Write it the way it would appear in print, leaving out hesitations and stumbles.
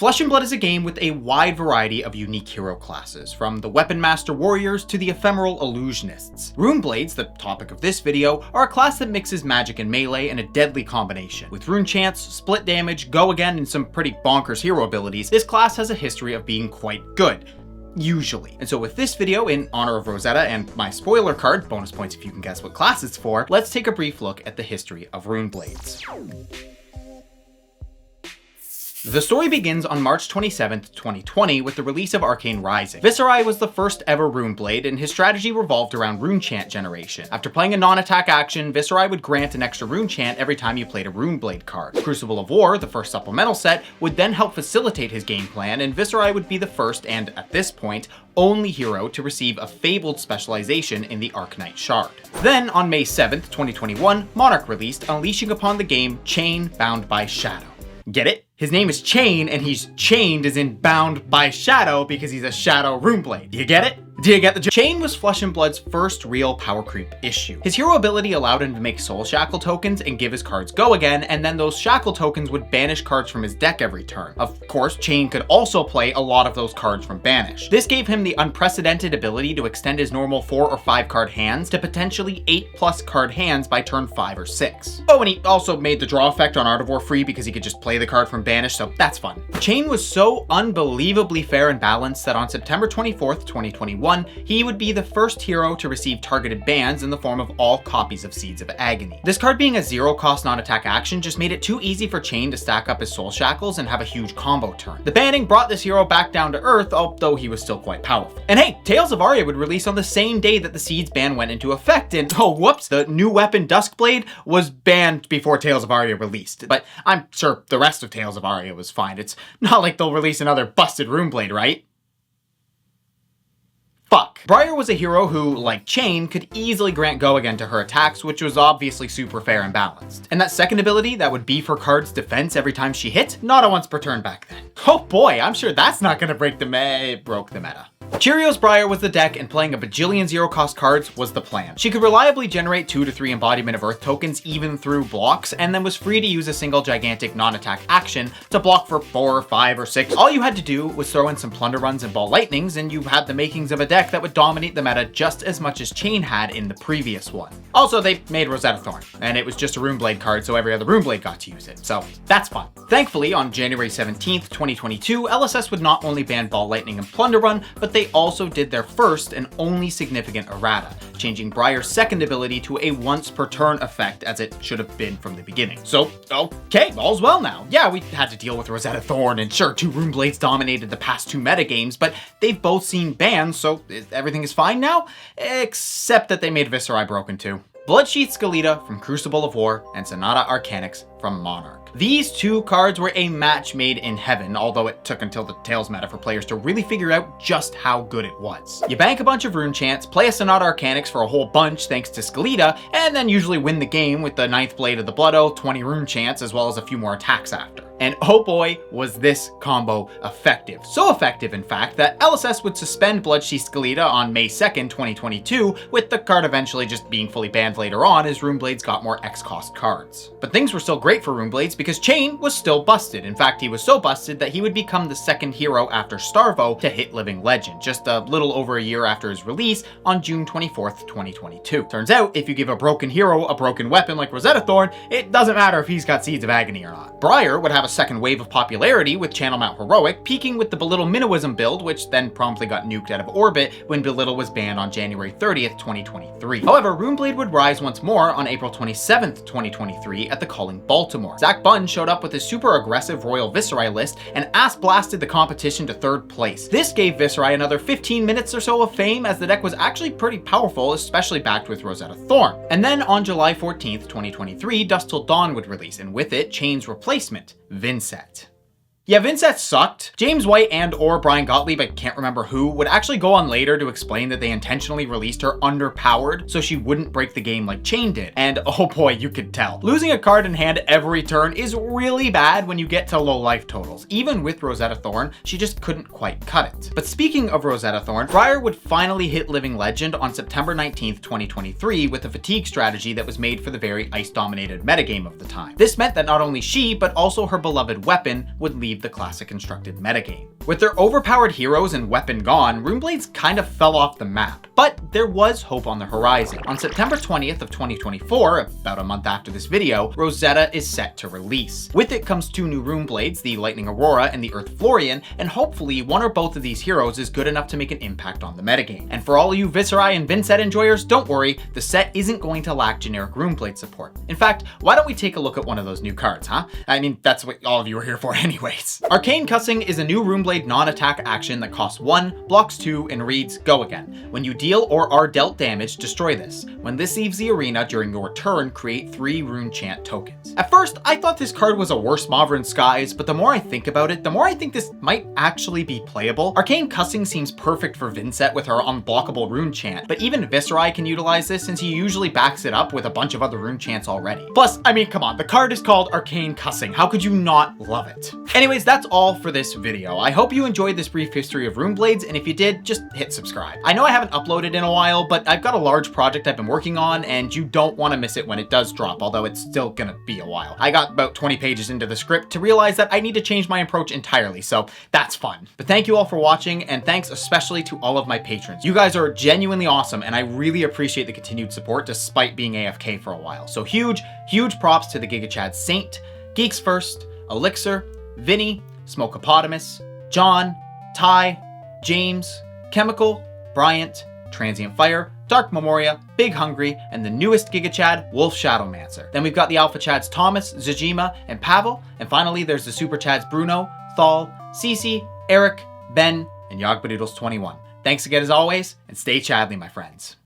Flesh and Blood is a game with a wide variety of unique hero classes, from the Weapon Master Warriors to the Ephemeral Illusionists. Runeblades, the topic of this video, are a class that mixes magic and melee in a deadly combination. With rune chants, split damage, go again, and some pretty bonkers hero abilities, this class has a history of being quite good. Usually. And so with this video, in honor of Rosetta and my spoiler card, bonus points if you can guess what class it's for, let's take a brief look at the history of Runeblades. The story begins on March 27th, 2020 with the release of Arcane Rising. Viserai was the first ever Runeblade, and his strategy revolved around rune chant generation. After playing a non-attack action, Viserai would grant an extra rune chant every time you played a Runeblade card. Crucible of War, the first supplemental set, would then help facilitate his game plan, and Viserai would be the first and, at this point, only hero to receive a fabled specialization in the Arknight Shard. Then, on May 7th, 2021, Monarch released, unleashing upon the game Chain Bound by Shadow. Get it? His name is Chain, and he's chained as in bound by shadow because he's a shadow runeblade. Do you get it? Do you get the Chain was Flesh and Blood's first real power creep issue. His hero ability allowed him to make soul shackle tokens and give his cards go again, and then those shackle tokens would banish cards from his deck every turn. Of course, Chain could also play a lot of those cards from banish. This gave him the unprecedented ability to extend his normal 4 or 5 card hands to potentially 8+ card hands by turn 5 or 6. Oh, and he also made the draw effect on Art of War free because he could just play the card from banish, so that's fun. Chain was so unbelievably fair and balanced that on September 24th, 2021, he would be the first hero to receive targeted bans in the form of all copies of Seeds of Agony. This card being a 0-cost non-attack action just made it too easy for Chain to stack up his soul shackles and have a huge combo turn. The banning brought this hero back down to earth, although he was still quite powerful. And hey, Tales of Aria would release on the same day that the Seeds ban went into effect, and oh whoops, the new weapon Duskblade was banned before Tales of Aria released. But I'm sure the rest of Tales of Aria was fine. It's not like they'll release another busted Runeblade, right? Fuck. Brier was a hero who, like Chain, could easily grant go again to her attacks, which was obviously super fair and balanced. And that second ability that would beef her card's defense every time she hit, not a once per turn back then. Oh boy, I'm sure that's not gonna break the it broke the meta. Cheerios Brier was the deck, and playing a bajillion 0-cost cards was the plan. She could reliably generate 2 to 3 Embodiment of Earth tokens even through blocks, and then was free to use a single gigantic non-attack action to block for 4, 5, or 6. All you had to do was throw in some Plunder Runs and Ball Lightnings, and you had the makings of a deck that would dominate the meta just as much as Chain had in the previous one. Also, they made Rosetta Thorn, and it was just a Runeblade card, so every other Runeblade got to use it, so that's fun. Thankfully, on January 17th, 2022, LSS would not only ban Ball Lightning and Plunder Run, but they also did their first and only significant errata, changing Brier's second ability to a once per turn effect as it should have been from the beginning. So, okay, all's well now. Yeah, we had to deal with Rosetta Thorn, and sure, 2 Runeblades dominated the past 2 metagames, but they've both seen bans, so everything is fine now? Except that they made Viserai broken too. Bloodsheath Skeleta from Crucible of War, and Sonata Arcanix from Monarch. These 2 cards were a match made in heaven, although it took until the Tails meta for players to really figure out just how good it was. You bank a bunch of rune chants, play a Sonata Arcanix for a whole bunch thanks to Skeleta, and then usually win the game with the 9th Blade of the Blood Oath, 20 rune chants, as well as a few more attacks after. And oh boy, was this combo effective. So effective, in fact, that LSS would suspend Bloodsheath Skeleta on May 2nd, 2022, with the card eventually just being fully banned later on as Runeblades got more X-cost cards. But things were still great for Runeblades because Chain was still busted. In fact, he was so busted that he would become the second hero after Starvo to hit Living Legend, just a little over a year after his release on June 24th, 2022. Turns out, if you give a broken hero a broken weapon like Rosetta Thorn, it doesn't matter if he's got Seeds of Agony or not. Brier would have a second wave of popularity with Channel Mount Heroic, peaking with the Belittle Minnowism build, which then promptly got nuked out of orbit when Belittle was banned on January 30th, 2023. However, Runeblade would rise once more on April 27th, 2023 at the Calling Baltimore. Zach Bunn showed up with his super aggressive Royal Viserai list and ass-blasted the competition to 3rd place. This gave Viserai another 15 minutes or so of fame, as the deck was actually pretty powerful, especially backed with Rosetta Thorn. And then on July 14th, 2023, Dusk Till Dawn would release, and with it, Chain's replacement, Vincent. Yeah, Vincent sucked. James White and or Brian Gottlieb, I can't remember who, would actually go on later to explain that they intentionally released her underpowered so she wouldn't break the game like Chain did. And oh boy, you could tell. Losing a card in hand every turn is really bad when you get to low life totals. Even with Rosetta Thorn, she just couldn't quite cut it. But speaking of Rosetta Thorn, Brier would finally hit Living Legend on September 19th, 2023 with a fatigue strategy that was made for the very ice-dominated metagame of the time. This meant that not only she, but also her beloved weapon would leave leave the classic constructed metagame. With their overpowered heroes and weapon gone, Runeblades kind of fell off the map, but there was hope on the horizon. On September 20th of 2024, about a month after this video, Rosetta is set to release. With it comes 2 new Runeblades, the Lightning Aurora and the Earth Florian, and hopefully one or both of these heroes is good enough to make an impact on the metagame. And for all you Viserai and Vincent enjoyers, don't worry, the set isn't going to lack generic Runeblade support. In fact, why don't we take a look at one of those new cards, huh? I mean, that's what all of you are here for anyways. Arcane Cussing is a new Runeblade non-attack action that costs 1, blocks 2, and reads, go again. When you deal or are dealt damage, destroy this. When this leaves the arena during your turn, create 3 rune chant tokens. At first, I thought this card was a worse Mauvrin Skies, but the more I think about it, the more I think this might actually be playable. Arcane Cussing seems perfect for Vincent with her unblockable rune chant, but even Viserai can utilize this since he usually backs it up with a bunch of other rune chants already. Plus, I mean, come on, the card is called Arcane Cussing. How could you not love it? Anyways, that's all for this video. I hope you enjoyed this brief history of Runeblades, and if you did, just hit subscribe. I know I haven't uploaded in a while, but I've got a large project I've been working on, and you don't want to miss it when it does drop, although it's still gonna be a while. I got about 20 pages into the script to realize that I need to change my approach entirely, so that's fun. But thank you all for watching, and thanks especially to all of my patrons. You guys are genuinely awesome, and I really appreciate the continued support despite being AFK for a while. So huge props to the GigaChad Saint, Geeks First, Elixir, Vinny, Smokeopotamus, John, Ty, James, Chemical, Bryant, Transient Fire, Dark Memoria, Big Hungry, and the newest GigaChad, Wolf Shadowmancer. Then we've got the Alpha Chads Thomas, Zajima, and Pavel, and finally there's the Super Chads Bruno, Thal, Cece, Eric, Ben, and Yogbadoodles21. Thanks again as always, and stay Chadly, my friends.